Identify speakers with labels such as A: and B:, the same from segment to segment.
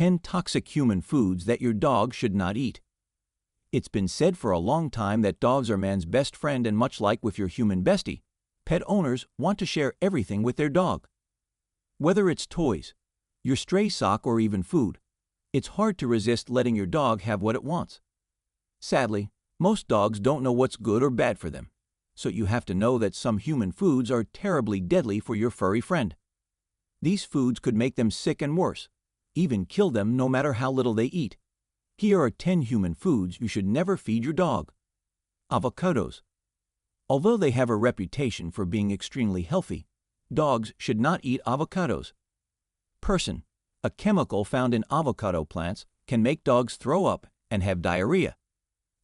A: 10 toxic human foods that your dog should not eat. It's been said for a long time that dogs are man's best friend, and much like with your human bestie, pet owners want to share everything with their dog. Whether it's toys, your stray sock, or even food, it's hard to resist letting your dog have what it wants. Sadly, most dogs don't know what's good or bad for them, so you have to know that some human foods are terribly deadly for your furry friend. These foods could make them sick and worse, even kill them no matter how little they eat. Here are 10 human foods you should never feed your dog. Avocados. Although they have a reputation for being extremely healthy, dogs should not eat avocados. Persin, a chemical found in avocado plants, can make dogs throw up and have diarrhea.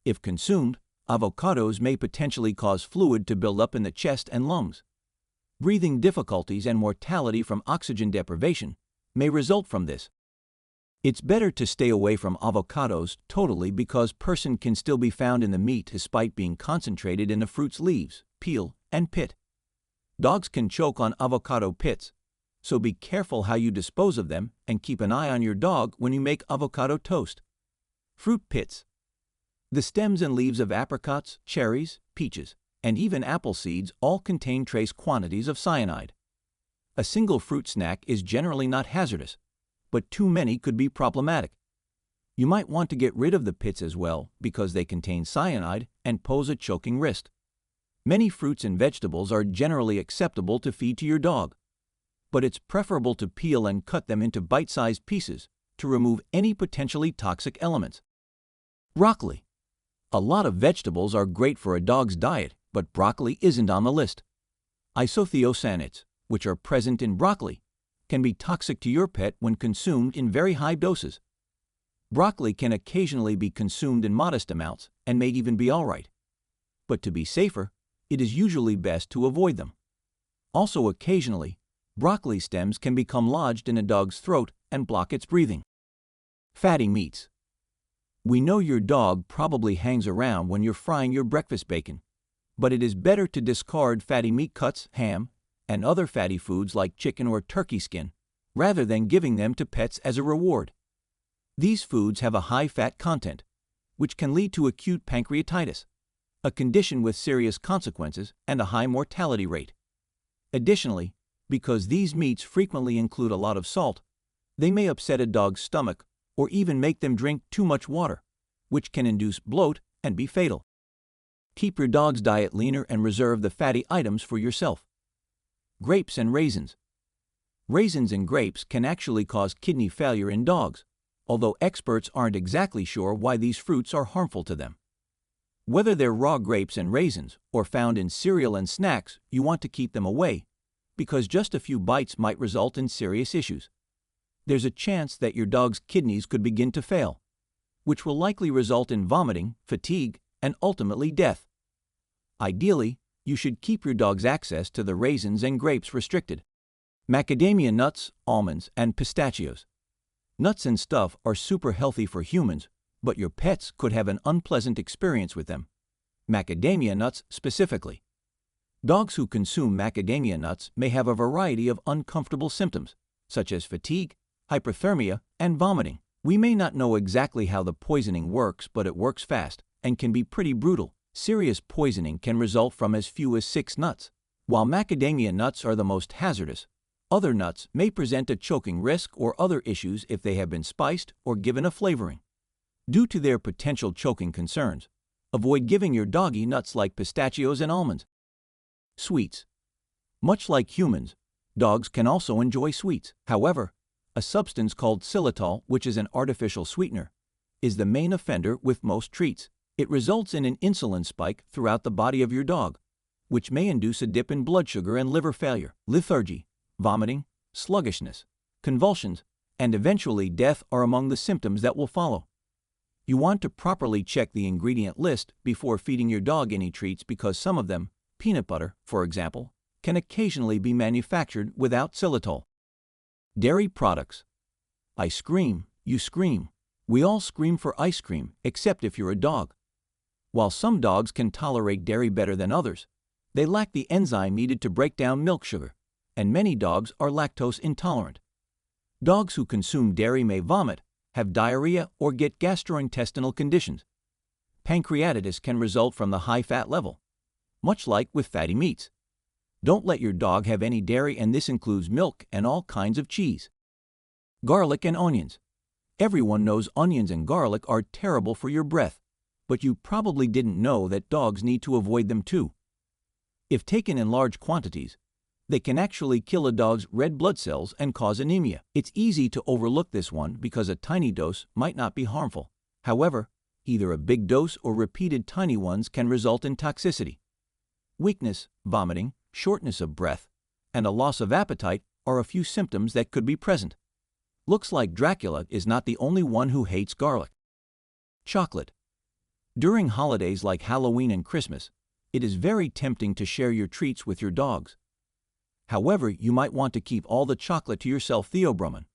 A: If consumed, avocados may potentially cause fluid to build up in the chest and lungs. Breathing difficulties and mortality from oxygen deprivation may result from this. It's better to stay away from avocados totally because persin can still be found in the meat despite being concentrated in the fruit's leaves, peel, and pit. Dogs can choke on avocado pits, so be careful how you dispose of them and keep an eye on your dog when you make avocado toast. Fruit pits. The stems and leaves of apricots, cherries, peaches, and even apple seeds all contain trace quantities of cyanide. A single fruit snack is generally not hazardous, but too many could be problematic. You might want to get rid of the pits as well because they contain cyanide and pose a choking risk. Many fruits and vegetables are generally acceptable to feed to your dog, but it's preferable to peel and cut them into bite-sized pieces to remove any potentially toxic elements. Broccoli. A lot of vegetables are great for a dog's diet, but broccoli isn't on the list. Isothiocyanates, which are present in broccoli, can be toxic to your pet when consumed in very high doses. Broccoli can occasionally be consumed in modest amounts and may even be all right. But to be safer, it is usually best to avoid them. Also, occasionally, broccoli stems can become lodged in a dog's throat and block its breathing. Fatty meats. We know your dog probably hangs around when you're frying your breakfast bacon, but it is better to discard fatty meat cuts, ham, and other fatty foods like chicken or turkey skin, rather than giving them to pets as a reward. These foods have a high fat content, which can lead to acute pancreatitis, a condition with serious consequences and a high mortality rate. Additionally, because these meats frequently include a lot of salt, they may upset a dog's stomach or even make them drink too much water, which can induce bloat and be fatal. Keep your dog's diet leaner and reserve the fatty items for yourself. Grapes and raisins. Raisins and grapes can actually cause kidney failure in dogs, although experts aren't exactly sure why these fruits are harmful to them. Whether they're raw grapes and raisins or found in cereal and snacks, you want to keep them away, because just a few bites might result in serious issues. There's a chance that your dog's kidneys could begin to fail, which will likely result in vomiting, fatigue, and ultimately death. Ideally, you should keep your dog's access to the raisins and grapes restricted. Macadamia nuts, almonds, and pistachios. Nuts and stuff are super healthy for humans, but your pets could have an unpleasant experience with them. Macadamia nuts specifically. Dogs who consume macadamia nuts may have a variety of uncomfortable symptoms, such as fatigue, hyperthermia, and vomiting. We may not know exactly how the poisoning works, but it works fast and can be pretty brutal. Serious poisoning can result from as few as 6 nuts. While macadamia nuts are the most hazardous, other nuts may present a choking risk or other issues if they have been spiced or given a flavoring. Due to their potential choking concerns, avoid giving your doggy nuts like pistachios and almonds. Sweets. Much like humans, dogs can also enjoy sweets. However, a substance called xylitol, which is an artificial sweetener, is the main offender with most treats. It results in an insulin spike throughout the body of your dog, which may induce a dip in blood sugar and liver failure. Lethargy, vomiting, sluggishness, convulsions, and eventually death are among the symptoms that will follow. You want to properly check the ingredient list before feeding your dog any treats because some of them, peanut butter, for example, can occasionally be manufactured without xylitol. Dairy products. I scream, you scream. We all scream for ice cream, except if you're a dog. While some dogs can tolerate dairy better than others, they lack the enzyme needed to break down milk sugar, and many dogs are lactose intolerant. Dogs who consume dairy may vomit, have diarrhea, or get gastrointestinal conditions. Pancreatitis can result from the high fat level, much like with fatty meats. Don't let your dog have any dairy, and this includes milk and all kinds of cheese. Garlic and onions. Everyone knows onions and garlic are terrible for your breath, but you probably didn't know that dogs need to avoid them too. If taken in large quantities, they can actually kill a dog's red blood cells and cause anemia. It's easy to overlook this one because a tiny dose might not be harmful. However, either a big dose or repeated tiny ones can result in toxicity. Weakness, vomiting, shortness of breath, and a loss of appetite are a few symptoms that could be present. Looks like Dracula is not the only one who hates garlic. Chocolate. During holidays like Halloween and Christmas, it is very tempting to share your treats with your dogs. However, you might want to keep all the chocolate to yourself. Theobromine,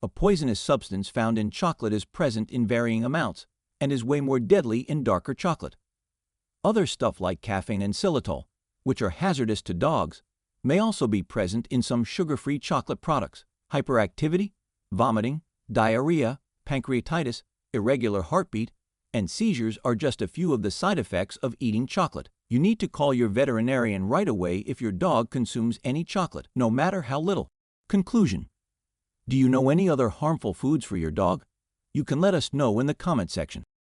A: a poisonous substance found in chocolate, is present in varying amounts and is way more deadly in darker chocolate. Other stuff like caffeine and xylitol, which are hazardous to dogs, may also be present in some sugar-free chocolate products. Hyperactivity, vomiting, diarrhea, pancreatitis, irregular heartbeat, and seizures are just a few of the side effects of eating chocolate. You need to call your veterinarian right away if your dog consumes any chocolate, no matter how little. Conclusion. Do you know any other harmful foods for your dog? You can let us know in the comment section.